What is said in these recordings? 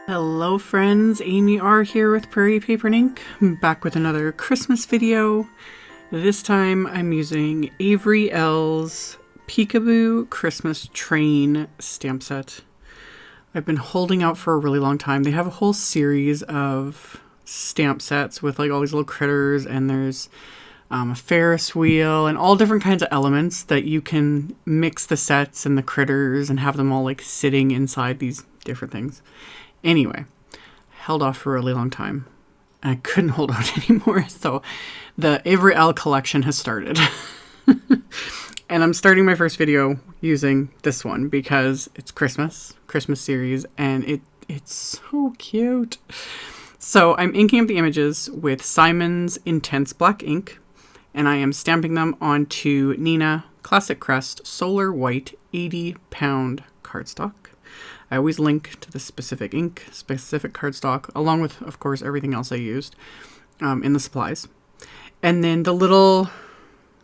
Hello friends, AmyR here with Prairie Paper and Ink, back with another Christmas video. This time I'm using Avery Elle's Peekaboo Christmas Train stamp set. I've been holding out for a really long time. They have a whole series of stamp sets with like all these little critters, and there's a Ferris wheel and all different kinds of elements that you can mix the sets and the critters and have them all like sitting inside these different things. Anyway, held off for a really long time. I couldn't hold out anymore, so the Avery Elle collection has started. And I'm starting my first video using this one because it's Christmas series, and it's so cute. So I'm inking up the images with Simon's Intense Black ink, and I am stamping them onto Neenah Classic Crest Solar White 80-pound cardstock. I always link to the specific ink, specific cardstock, along with, of course, everything else I used in the supplies. And then the little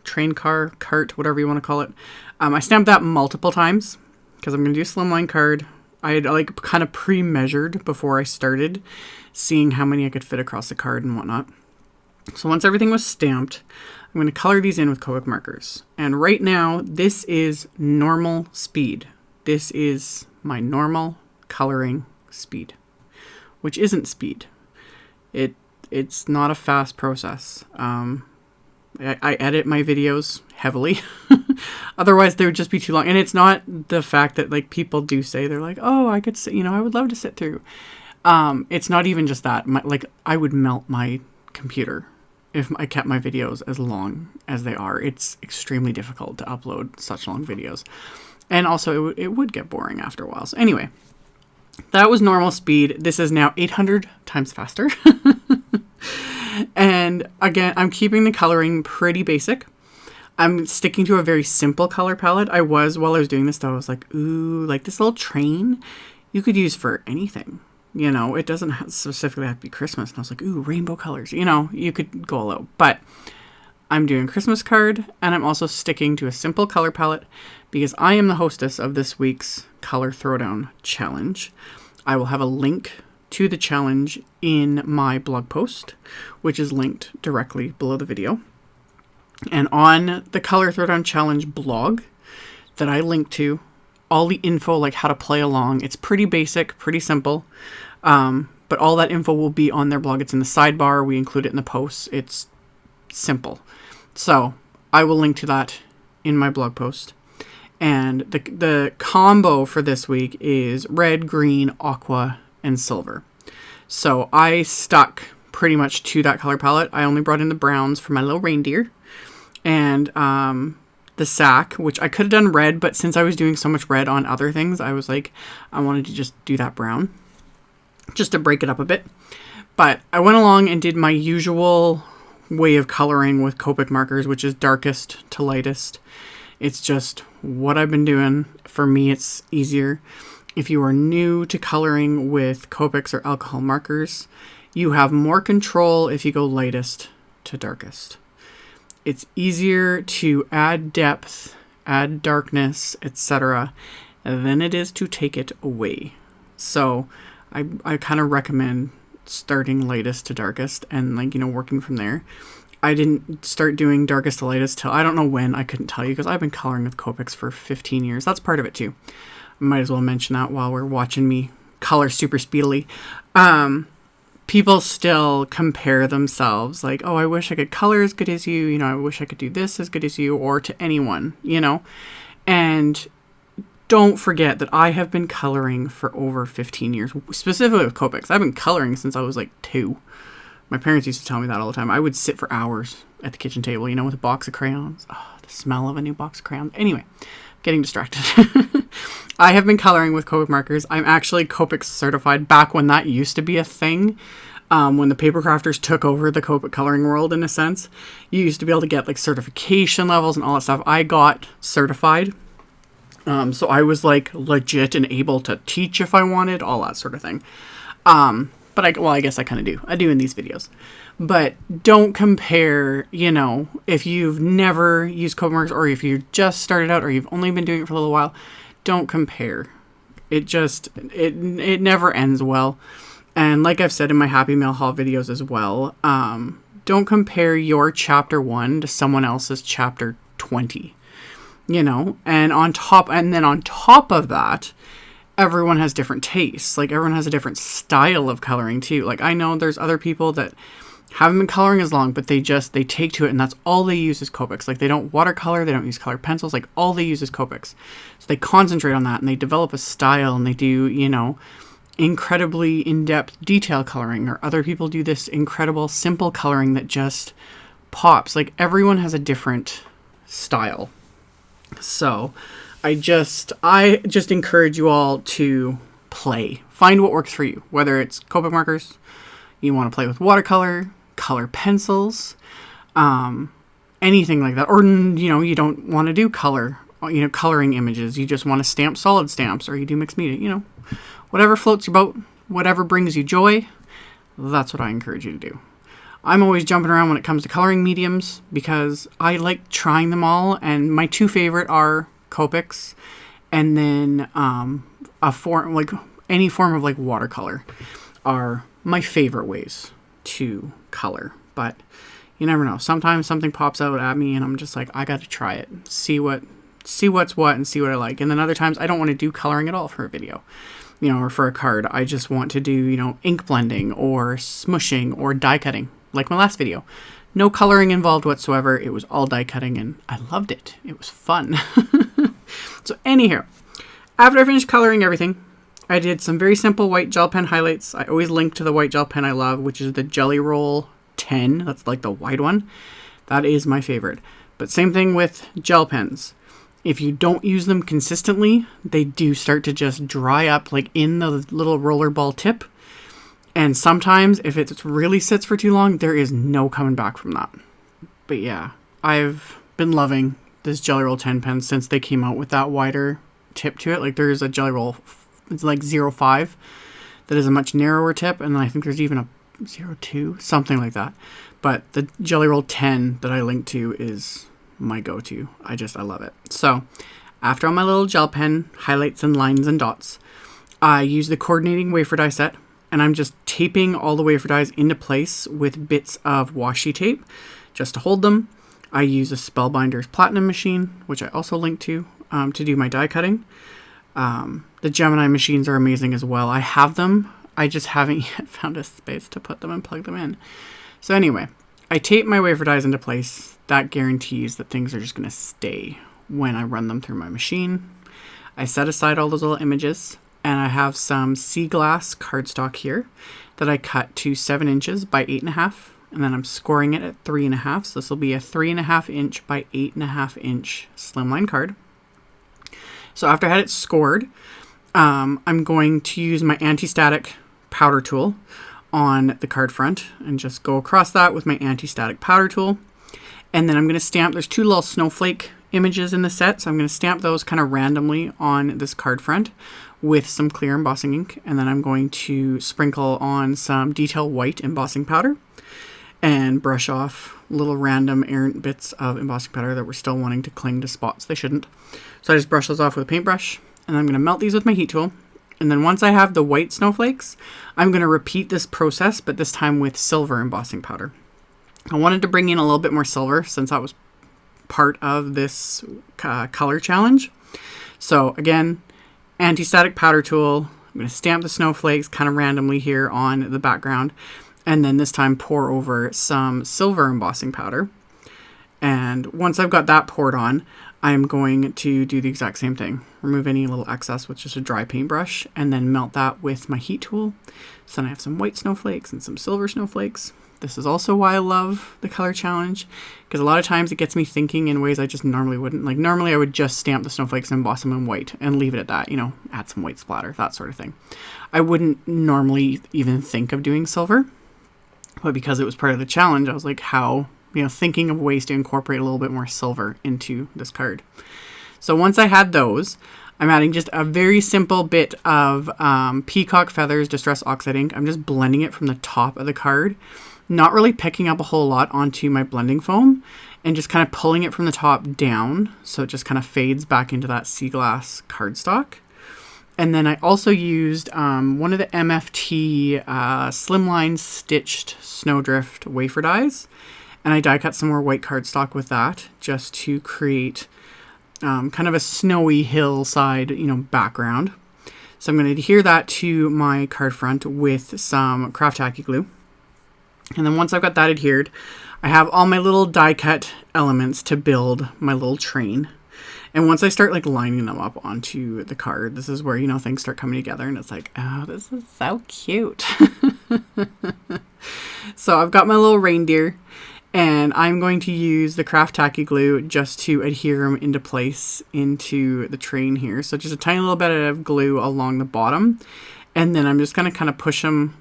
train car, cart, whatever you want to call it, I stamped that multiple times because I'm going to do a slimline card. I had like kind of pre-measured before I started, seeing how many I could fit across the card and whatnot. So once everything was stamped, I'm going to color these in with Copic markers. And right now, this is normal speed. This is my normal coloring speed, which isn't speed. It's not a fast process. I edit my videos heavily. Otherwise they would just be too long. And it's not the fact that like people do say, they're like, oh, I could sit, I would love to sit through. It's not even just that. Like I would melt my computer if I kept my videos as long as they are. It's extremely difficult to upload such long videos. And also, it would get boring after a while. So anyway, that was normal speed. This is now 800 times faster. And again, I'm keeping the coloring pretty basic. I'm sticking to a very simple color palette. While I was doing this though, I was like, ooh, like this little train you could use for anything. It doesn't specifically have to be Christmas. And I was like, ooh, rainbow colors. You could go all out. But I'm doing a Christmas card, and I'm also sticking to a simple color palette because I am the hostess of this week's Color Throwdown Challenge. I will have a link to the challenge in my blog post, which is linked directly below the video. And on the Color Throwdown Challenge blog that I link to, all the info, like how to play along, it's pretty basic, pretty simple. But all that info will be on their blog. It's in the sidebar. We include it in the posts. It's simple. So I will link to that in my blog post. And the combo for this week is red, green, aqua, and silver. So I stuck pretty much to that color palette. I only brought in the browns for my little reindeer. And the sack, which I could have done red, but since I was doing so much red on other things, I was like, I wanted to just do that brown, just to break it up a bit. But I went along and did my usual way of coloring with Copic markers, which is darkest to lightest. It's just what I've been doing. For me, it's easier. If you are new to coloring with Copics or alcohol markers, you have more control if you go lightest to darkest. It's easier to add depth, add darkness, etc. than it is to take it away. So I kind of recommend starting lightest to darkest and working from there. I didn't start doing darkest to lightest till I don't know when. I couldn't tell you because I've been coloring with Copics for 15 years. That's part of it too. I might as well mention that while we're watching me color super speedily. People still compare themselves like, oh, I wish I could color as good as you. I wish I could do this as good as you, or to anyone, and don't forget that I have been coloring for over 15 years, specifically with Copics. I've been coloring since I was like 2. My parents used to tell me that all the time. I would sit for hours at the kitchen table, with a box of crayons. Oh, the smell of a new box of crayons. Anyway, getting distracted. I have been coloring with Copic markers. I'm actually Copic certified back when that used to be a thing. When the paper crafters took over the Copic coloring world, in a sense. You used to be able to get like certification levels and all that stuff. I got certified. So I was like legit and able to teach if I wanted, all that sort of thing. But I guess I kind of do. I do in these videos. But don't compare, if you've never used Copic markers or if you just started out or you've only been doing it for a little while, don't compare. It never ends well. And like I've said in my Happy Mail haul videos as well, don't compare your chapter 1 to someone else's chapter 20, you know, and then on top of that, everyone has different tastes. Like, everyone has a different style of coloring too. Like, I know there's other people that haven't been coloring as long, but they take to it, and that's all they use is Copics. Like, they don't watercolor, they don't use colored pencils, like, all they use is Copics. So they concentrate on that, and they develop a style, and they do, you know, incredibly in-depth detail coloring, or other people do this incredible simple coloring that just pops. Like, everyone has a different style. So I just encourage you all to play. Find what works for you, whether it's Copic markers, you want to play with watercolor, color pencils, anything like that. Or, you know, you don't want to do coloring images. You just want to stamp solid stamps, or you do mixed media, you know. Whatever floats your boat, whatever brings you joy, that's what I encourage you to do. I'm always jumping around when it comes to coloring mediums because I like trying them all, and my two favorite are Copics and then any form of like watercolor are my favorite ways to color. But you never know. Sometimes something pops out at me and I'm just like, I got to try it, see what's what, and see what I like. And then other times I don't want to do coloring at all for a video, you know, or for a card. I just want to do, you know, ink blending or smushing or die cutting, like my last video. No coloring involved whatsoever. It was all die cutting and I loved it. It was fun. So anyhow, after I finished coloring everything, I did some very simple white gel pen highlights. I always link to the white gel pen I love, which is the Jelly Roll 10. That's like the wide one. That is my favorite. But same thing with gel pens. If you don't use them consistently, they do start to just dry up like in the little roller ball tip. And sometimes if it really sits for too long, there is no coming back from that. But yeah, I've been loving this Jelly Roll 10 pen since they came out with that wider tip to it. Like, there's a Jelly Roll, it's like 05 that is a much narrower tip. And then I think there's even a 02, something like that. But the Jelly Roll 10 that I linked to is my go-to. I love it. So after all my little gel pen highlights and lines and dots, I use the coordinating wafer die set, and I'm just taping all the wafer dies into place with bits of washi tape just to hold them. I use a Spellbinder's Platinum machine, which I also link to do my die cutting. The Gemini machines are amazing as well. I have them. I just haven't yet found a space to put them and plug them in. So anyway, I tape my wafer dies into place. That guarantees that things are just going to stay when I run them through my machine. I set aside all those little images, and I have some sea glass cardstock here that I cut to 7 inches by 8.5, and then I'm scoring it at 3.5. So this will be a 3.5 inch by 8.5 inch slimline card. So after I had it scored, I'm going to use my anti-static powder tool on the card front and just go across that with my anti-static powder tool. And then I'm going to stamp, there's 2 little snowflake images in the set, so I'm going to stamp those kind of randomly on this card front with some clear embossing ink. And then I'm going to sprinkle on some detail white embossing powder and brush off little random errant bits of embossing powder that were still wanting to cling to spots they shouldn't. So I just brush those off with a paintbrush, and I'm going to melt these with my heat tool. And then once I have the white snowflakes, I'm going to repeat this process, but this time with silver embossing powder. I wanted to bring in a little bit more silver since that was part of this color challenge. So again, anti-static powder tool. I'm going to stamp the snowflakes kind of randomly here on the background. And then this time pour over some silver embossing powder. And once I've got that poured on, I'm going to do the exact same thing. Remove any little excess with just a dry paintbrush and then melt that with my heat tool. So then I have some white snowflakes and some silver snowflakes. This is also why I love the color challenge, because a lot of times it gets me thinking in ways I just normally wouldn't. Like, normally I would just stamp the snowflakes and emboss them in white and leave it at that, you know, add some white splatter, that sort of thing. I wouldn't normally even think of doing silver, but because it was part of the challenge, I was like, how, you know, thinking of ways to incorporate a little bit more silver into this card. So once I had those, I'm adding just a very simple bit of Peacock Feathers Distress Oxide ink. I'm just blending it from the top of the card, not really picking up a whole lot onto my blending foam, and just kind of pulling it from the top down so it just kind of fades back into that sea glass cardstock. And then I also used one of the MFT Slimline stitched Snowdrift wafer dies. And I die cut some more white cardstock with that just to create kind of a snowy hillside, you know, background. So I'm going to adhere that to my card front with some craft tacky glue. And then once I've got that adhered, I have all my little die cut elements to build my little train. And once I start like lining them up onto the card, this is where, you know, things start coming together and it's like, oh, this is so cute. So I've got my little reindeer and I'm going to use the craft tacky glue just to adhere them into place into the train here. So just a tiny little bit of glue along the bottom. And then I'm just going to kind of push them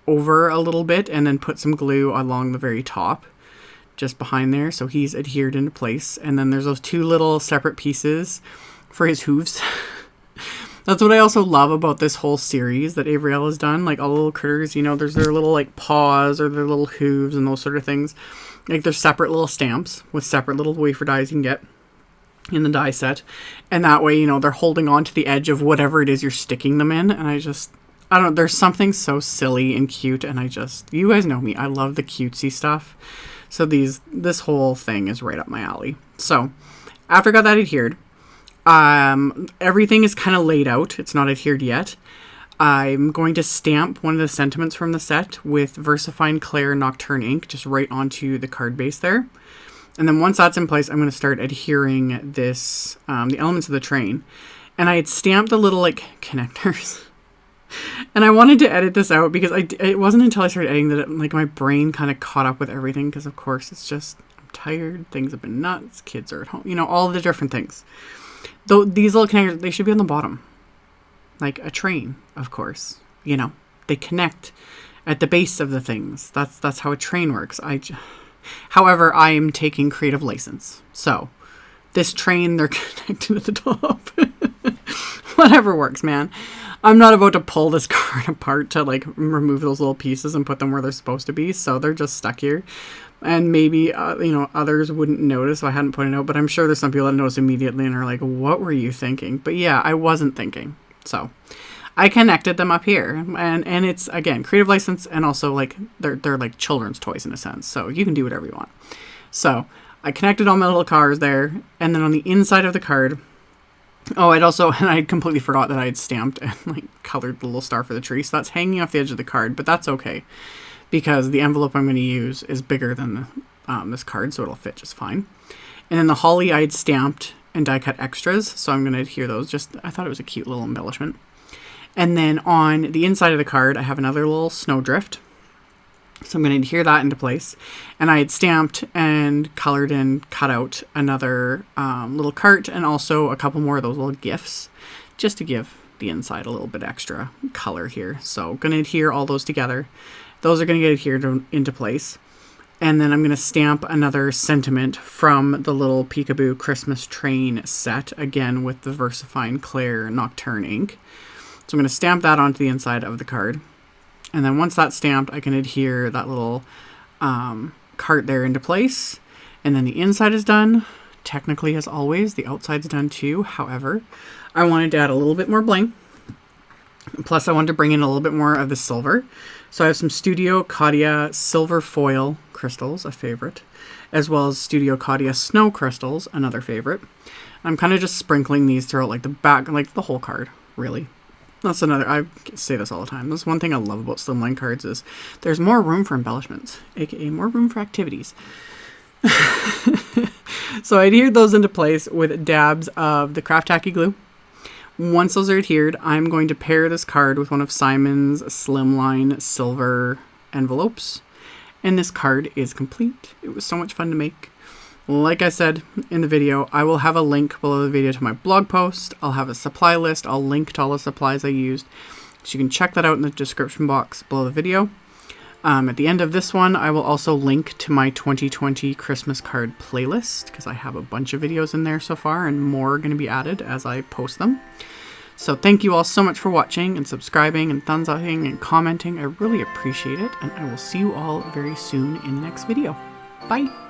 over a little bit and then put some glue along the very top just behind there, so he's adhered into place. And then there's those two little separate pieces for his hooves. That's what I also love about this whole series that Avery Elle has done. Like all the little critters, you know, there's their little like paws or their little hooves and those sort of things. Like there's separate little stamps with separate little wafer dies you can get in the die set. And that way, you know, they're holding on to the edge of whatever it is you're sticking them in. And I don't know, there's something so silly and cute. And you guys know me, I love the cutesy stuff. So this whole thing is right up my alley. So after I got that adhered, everything is kind of laid out. It's not adhered yet. I'm going to stamp one of the sentiments from the set with VersaFine Clair Nocturne ink just right onto the card base there. And then once that's in place, I'm going to start adhering this, the elements of the train. And I had stamped the little like connectors. And I wanted to edit this out because it wasn't until I started editing that like my brain kind of caught up with everything, because of course it's just, I'm tired, things have been nuts, kids are at home, you know, all the different things. Though these little connectors, they should be on the bottom. Like a train, of course, you know, they connect at the base of the things. That's how a train works. However, I am taking creative license. So this train, they're connected at the top. Whatever works, man. I'm not about to pull this card apart to like remove those little pieces and put them where they're supposed to be. So they're just stuck here. And maybe, you know, others wouldn't notice. So I hadn't pointed out, but I'm sure there's some people that notice immediately and are like, what were you thinking? But yeah, I wasn't thinking. So I connected them up here, and it's, again, creative license, and also like they're like children's toys in a sense. So you can do whatever you want. So I connected all my little cars there. And then on the inside of the card, oh, I completely forgot that I had stamped and like colored the little star for the tree. So that's hanging off the edge of the card, but that's okay because the envelope I'm going to use is bigger than this card, so it'll fit just fine. And then the holly I had stamped and die cut extras, so I'm going to adhere those. I thought it was a cute little embellishment. And then on the inside of the card, I have another little snowdrift. So I'm going to adhere that into place. And I had stamped and colored and cut out another little cart and also a couple more of those little gifts just to give the inside a little bit extra color here. So I'm going to adhere all those together. Those are going to get adhered into place. And then I'm going to stamp another sentiment from the little Peekaboo Christmas Train set, again with the VersaFine Clair Nocturne ink. So I'm going to stamp that onto the inside of the card. And then once that's stamped, I can adhere that little cart there into place. And then the inside is done. Technically, as always, the outside's done too. However, I wanted to add a little bit more bling. Plus, I wanted to bring in a little bit more of the silver. So I have some Studio Caudia silver foil crystals, a favorite, as well as Studio Caudia snow crystals, another favorite. I'm kind of just sprinkling these throughout like the back, like the whole card, really. That's another, I say this all the time. That's one thing I love about Slimline cards is there's more room for embellishments, aka more room for activities. So I adhered those into place with dabs of the craft tacky glue. Once those are adhered, I'm going to pair this card with one of Simon's Slimline silver envelopes. And this card is complete. It was so much fun to make. Like I said in the video, I will have a link below the video to my blog post. I'll have a supply list. I'll link to all the supplies I used. So you can check that out in the description box below the video. At the end of this one, I will also link to my 2020 Christmas card playlist because I have a bunch of videos in there so far and more are going to be added as I post them. So thank you all so much for watching and subscribing and thumbs upping and commenting. I really appreciate it, and I will see you all very soon in the next video. Bye!